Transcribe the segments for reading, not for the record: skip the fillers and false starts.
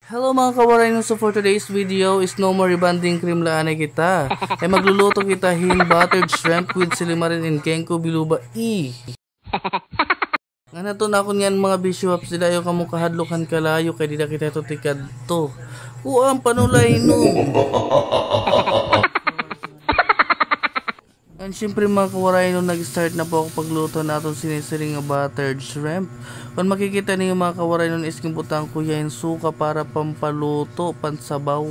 Hello mga kawaray, so for today's video is no more rebanding cream laanay kita. Magluluto kita hin buttered shrimp with silimarin and kenko biluba Nga na to na ako niyan mga bishops, sila ayaw kamo kahadlokan kalayo kay di na kita ito tikad to. Uang panulay no. And syempre mga kawaray, nung nag-start na po ako pagluto na itong sinisiring nga buttered shrimp. Kung makikita niyo mga kawaray, nung iskimbutang ko yan suka para pampaluto, pansabaw.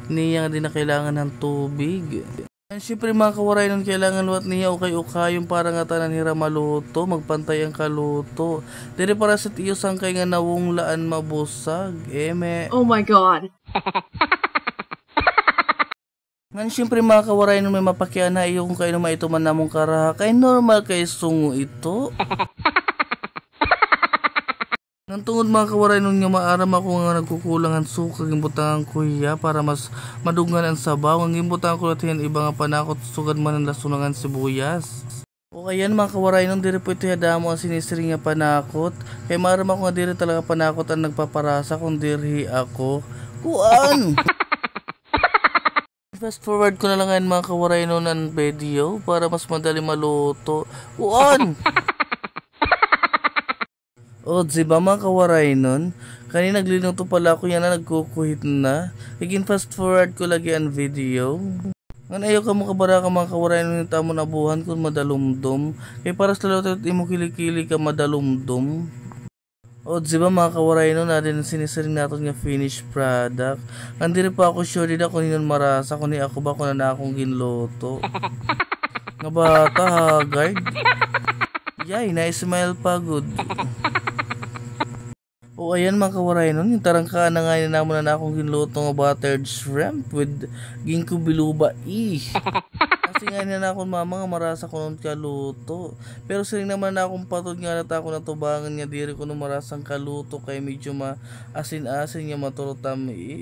Niya din na kailangan ng tubig. And syempre mga kawaray, nung kailangan wat niya ukay-ukayong para nga tanan hira maluto, magpantay ang kaluto. Dire para sa tiyo sangkay nga nawong laan mabusag. Oh my God! Ngan syempre mga kawaray, nung may mapakian na iyo kung kayo na maituman namong karaha, kay normal kay sungo ito. Nang tungod mga kawaray, nung nga maaram ako nga nagkukulang ang suka, gimbutangan ko iya para mas madugan ang sabaw. Ang gimbutangan ko natin iba nga panakot, sugad man ang lasunangan sibuyas. O kayan mga kawaray, nung diri po ito yadamo ang sinisiring nga panakot. Kay maaram ako nga diri talaga panakot ang nagpaparasa kung diri ako. Kuan! Fast forward ko na lang ngayon mga kawaray nun ng video para mas madali maluto. Uan! O diba mga kawaray nun? Kanina nagliluto pala ako yan na nagkukuhit na. Higin fast forward ko lagi ang video. Ngan ayaw ka mo kabara ka mga kawaray nun yung tamo na buhan kung madalumdum. Kaya para sa lalo imo kilikili ka madalumdum. O diba mga kawaray no, natin sinisiring natin nga finished product. Nandiri pa ako sure din ako ninon marasa kung ni ako ba kung na akong ginloto. Nga bata hagard. Yay, na-smile pa good. O ayan mga kawaray no, yung tarangkaan na nga naman na akong ginloto nga buttered shrimp with ginkgo biloba Kasi nga na akong mama nga marasa ko nun kaluto. Pero siring naman na akong patod nga nata ako natubangan nga diri ko nung marasang kaluto kay medyo maasin-asin nga matulotami